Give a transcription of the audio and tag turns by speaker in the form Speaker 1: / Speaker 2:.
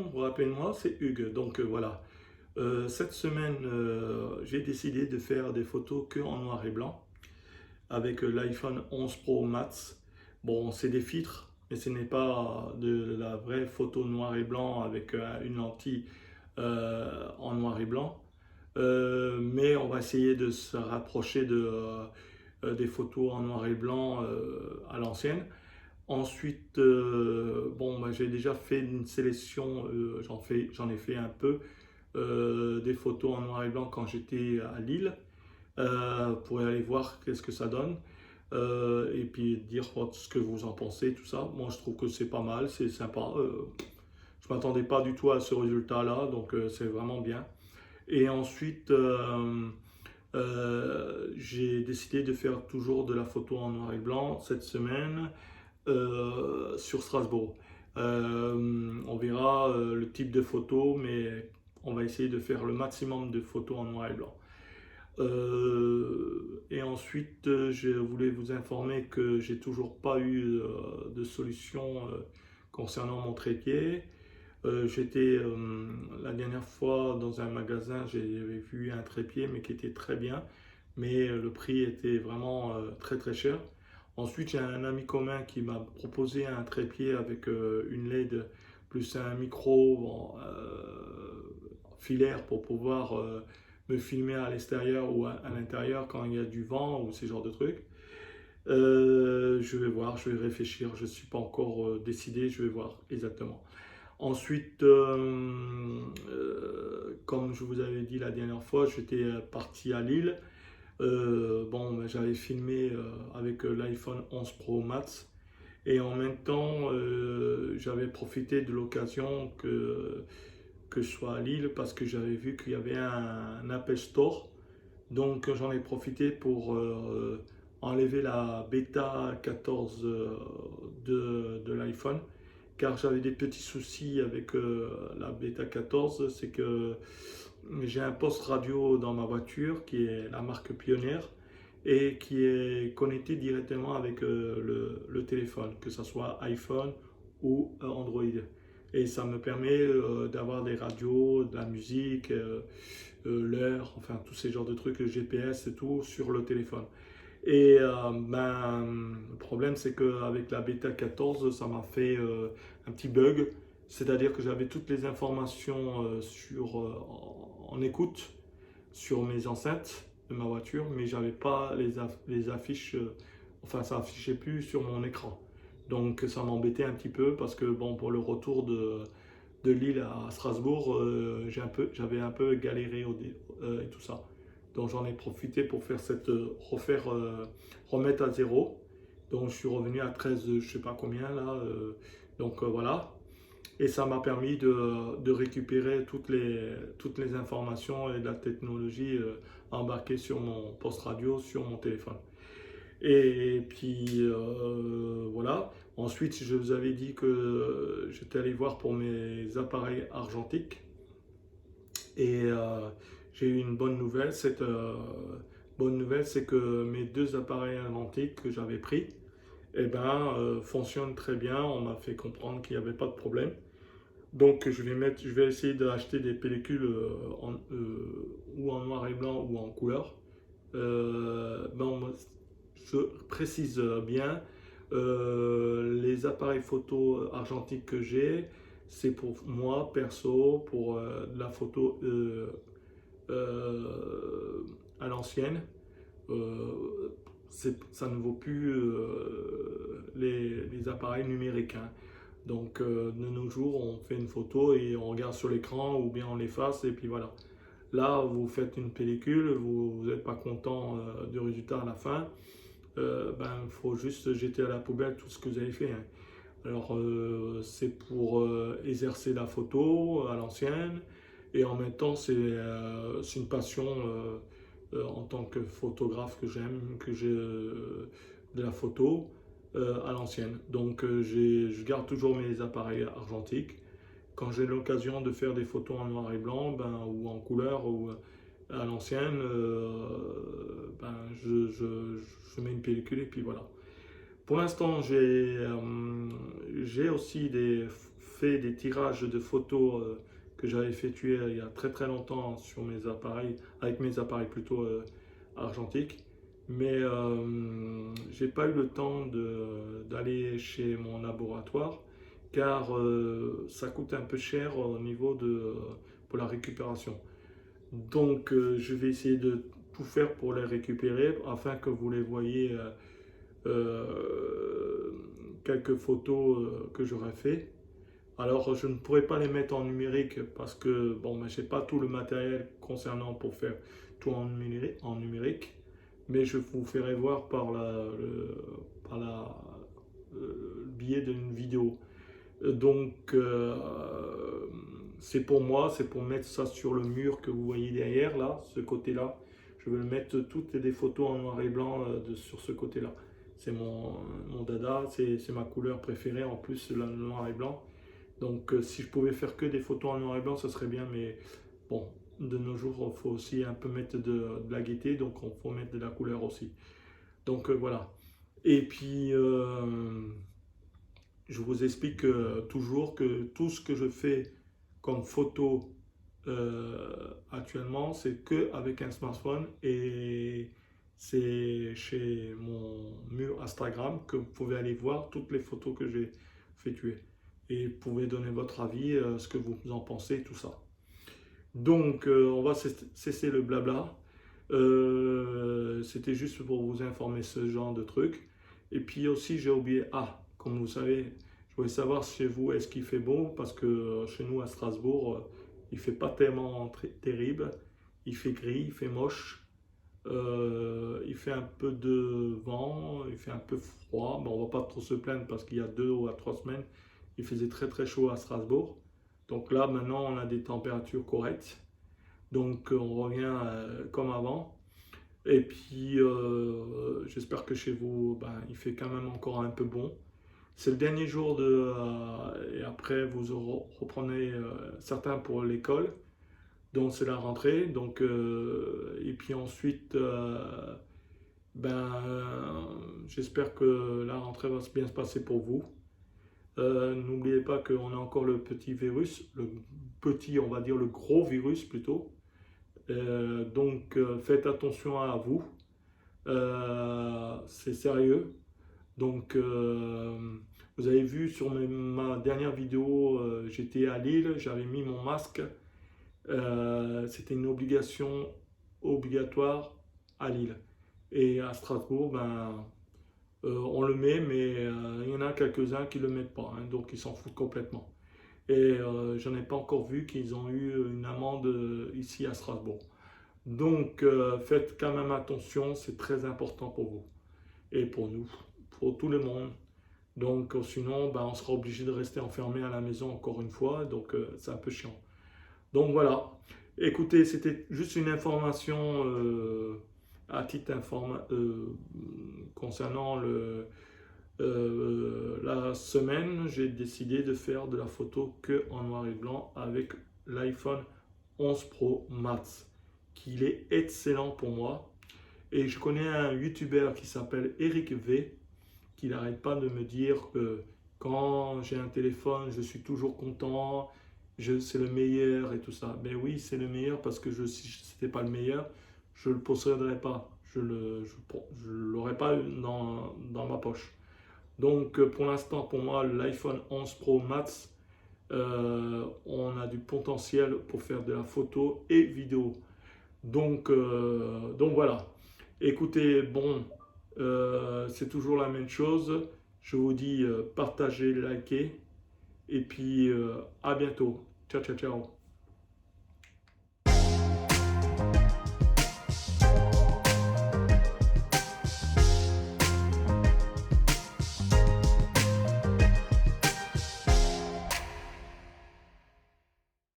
Speaker 1: prénom, rappelez-moi, c'est Hugues. Donc voilà. Cette semaine, j'ai décidé de faire des photos que en noir et blanc avec l'iPhone 11 Pro Max. Bon, c'est des filtres, mais ce n'est pas de la vraie photo noir et blanc avec une lentille en noir et blanc. Mais on va essayer de se rapprocher des photos en noir et blanc à l'ancienne. Ensuite, bon, bah, j'ai déjà fait une sélection, j'en ai fait un peu des photos en noir et blanc quand j'étais à Lille pour aller voir qu'est-ce que ça donne et puis dire ce que vous en pensez, tout ça. Moi, je trouve que c'est pas mal, c'est sympa. Je m'attendais pas du tout à ce résultat-là, donc c'est vraiment bien. Et ensuite, j'ai décidé de faire toujours de la photo en noir et blanc cette semaine sur Strasbourg. On verra le type de photo, mais on va essayer de faire le maximum de photos en noir et blanc. Et ensuite, je voulais vous informer que j'ai toujours pas eu de solution concernant mon trépied. J'étais la dernière fois dans un magasin, j'avais vu un trépied mais qui était très bien, mais le prix était vraiment très très cher. Ensuite, j'ai un ami commun qui m'a proposé un trépied avec une LED plus un micro filaire pour pouvoir me filmer à l'extérieur ou à l'intérieur quand il y a du vent ou ces genres de trucs. Je vais voir, je vais réfléchir, je ne suis pas encore décidé, je vais voir exactement. Ensuite, comme je vous avais dit la dernière fois, j'étais parti à Lille. Bon, ben, j'avais filmé avec l'iPhone 11 Pro Max et en même temps, j'avais profité de l'occasion que je sois à Lille parce que j'avais vu qu'il y avait un Apple Store. Donc j'en ai profité pour enlever la bêta 14 de l'iPhone car j'avais des petits soucis avec la bêta 14, c'est que j'ai un poste radio dans ma voiture qui est la marque Pioneer et qui est connecté directement avec le téléphone, que ce soit iPhone ou Android. Et ça me permet d'avoir des radios, de la musique, l'heure, enfin tous ces genres de trucs, le GPS et tout sur le téléphone. Et ben, le problème, c'est qu'avec la bêta 14, ça m'a fait un petit bug. C'est-à-dire que j'avais toutes les informations en écoute sur mes enceintes de ma voiture, mais j'avais pas les affiches, enfin ça affichait plus sur mon écran. Donc ça m'embêtait un petit peu parce que bon, pour le retour de Lille à Strasbourg, j'avais un peu galéré et tout ça. Donc j'en ai profité pour faire remettre à zéro. Donc je suis revenu à 13, je sais pas combien là. Donc voilà. Et ça m'a permis de récupérer toutes les informations et de la technologie embarquée sur mon poste radio, sur mon téléphone. Et puis voilà. Ensuite, je vous avais dit que j'étais allé voir pour mes appareils argentiques. Et j'ai eu une bonne nouvelle. Cette bonne nouvelle, c'est que mes deux appareils argentiques que j'avais pris eh ben, fonctionnent très bien. On m'a fait comprendre qu'il n'y avait pas de problème. Donc je vais essayer d'acheter des pellicules ou en noir et blanc ou en couleur. Bon, je précise bien, les appareils photo argentiques que j'ai, c'est pour moi perso, pour de la photo à l'ancienne. Euh, Ça ne vaut plus les appareils numériques, hein. Donc de nos jours, on fait une photo et on regarde sur l'écran ou bien on l'efface et puis voilà. Là, vous faites une pellicule, vous n'êtes pas content du résultat à la fin, ben il faut juste jeter à la poubelle tout ce que vous avez fait, hein. Alors c'est pour exercer la photo à l'ancienne et en même temps c'est une passion en tant que photographe que j'aime, que j'ai de la photo à l'ancienne. Donc je garde toujours mes appareils argentiques. Quand j'ai l'occasion de faire des photos en noir et blanc ben, ou en couleur ou à l'ancienne, ben, je mets une pellicule et puis voilà. Pour l'instant, j'ai aussi des fait des tirages de photos que j'avais effectués il y a très très longtemps sur mes appareils, avec mes appareils plutôt argentiques. Mais j'ai pas eu le temps d'aller chez mon laboratoire car ça coûte un peu cher au niveau pour la récupération. Donc je vais essayer de tout faire pour les récupérer afin que vous les voyez quelques photos que j'aurais fait. Alors je ne pourrais pas les mettre en numérique parce que bon, ben, j'ai pas tout le matériel concernant pour faire tout en numérique, mais je vous ferai voir par le biais d'une vidéo. Donc c'est pour moi, c'est pour mettre ça sur le mur que vous voyez derrière là, ce côté-là. Je veux mettre toutes des photos en noir et blanc sur ce côté-là. C'est mon dada, c'est ma couleur préférée en plus, le noir et blanc. Donc si je pouvais faire que des photos en noir et blanc, ça serait bien, mais bon, de nos jours, il faut aussi un peu mettre de la gaieté, donc il faut mettre de la couleur aussi. Donc voilà. Et puis, je vous explique toujours que tout ce que je fais comme photo actuellement, c'est qu'avec un smartphone et c'est chez mon mur Instagram que vous pouvez aller voir toutes les photos que j'ai effectuées. Et vous pouvez donner votre avis, ce que vous en pensez, tout ça. Donc, on va cesser le blabla. C'était juste pour vous informer ce genre de truc. Et puis aussi, j'ai oublié, comme vous savez, je voulais savoir chez vous, est-ce qu'il fait beau? Parce que chez nous à Strasbourg, il fait pas tellement terrible. Il fait gris, il fait moche. Il fait un peu de vent, il fait un peu froid. Bon, on va pas trop se plaindre parce qu'il y a 2 à 3 semaines, il faisait très très chaud à Strasbourg. Donc là, maintenant, on a des températures correctes. Donc on revient comme avant. Et puis, j'espère que chez vous, ben, il fait quand même encore un peu bon. C'est le dernier jour et après, vous reprenez certains pour l'école. Donc c'est la rentrée. Donc, et puis ensuite, ben, j'espère que la rentrée va bien se passer pour vous. N'oubliez pas qu'on a encore le petit virus, on va dire le gros virus plutôt. Donc faites attention à vous. C'est sérieux. Donc vous avez vu sur ma dernière vidéo, j'étais à Lille, j'avais mis mon masque. C'était une obligation obligatoire à Lille. Et à Strasbourg, ben, on le met, mais il y en a quelques-uns qui ne le mettent pas, hein, donc ils s'en foutent complètement. Et j'en ai pas encore vu qu'ils ont eu une amende ici à Strasbourg. Donc faites quand même attention, c'est très important pour vous et pour nous, pour tout le monde. Donc sinon, ben, on sera obligé de rester enfermé à la maison encore une fois, donc c'est un peu chiant. Donc voilà, écoutez, c'était juste une information à titre concernant la semaine. J'ai décidé de faire de la photo que en noir et blanc avec l'iPhone 11 Pro Max, qui est excellent pour moi. Et je connais un YouTuber qui s'appelle Eric V, qui n'arrête pas de me dire que quand j'ai un téléphone, je suis toujours content, c'est le meilleur et tout ça. Mais oui, c'est le meilleur parce que si ce n'était pas le meilleur, je ne le posséderais pas. Je ne l'aurais pas dans ma poche. Donc pour l'instant, pour moi, l'iPhone 11 Pro Max, on a du potentiel pour faire de la photo et vidéo. Donc voilà. Écoutez, bon, c'est toujours la même chose. Je vous dis partagez, likez et puis à bientôt. Ciao, ciao, ciao.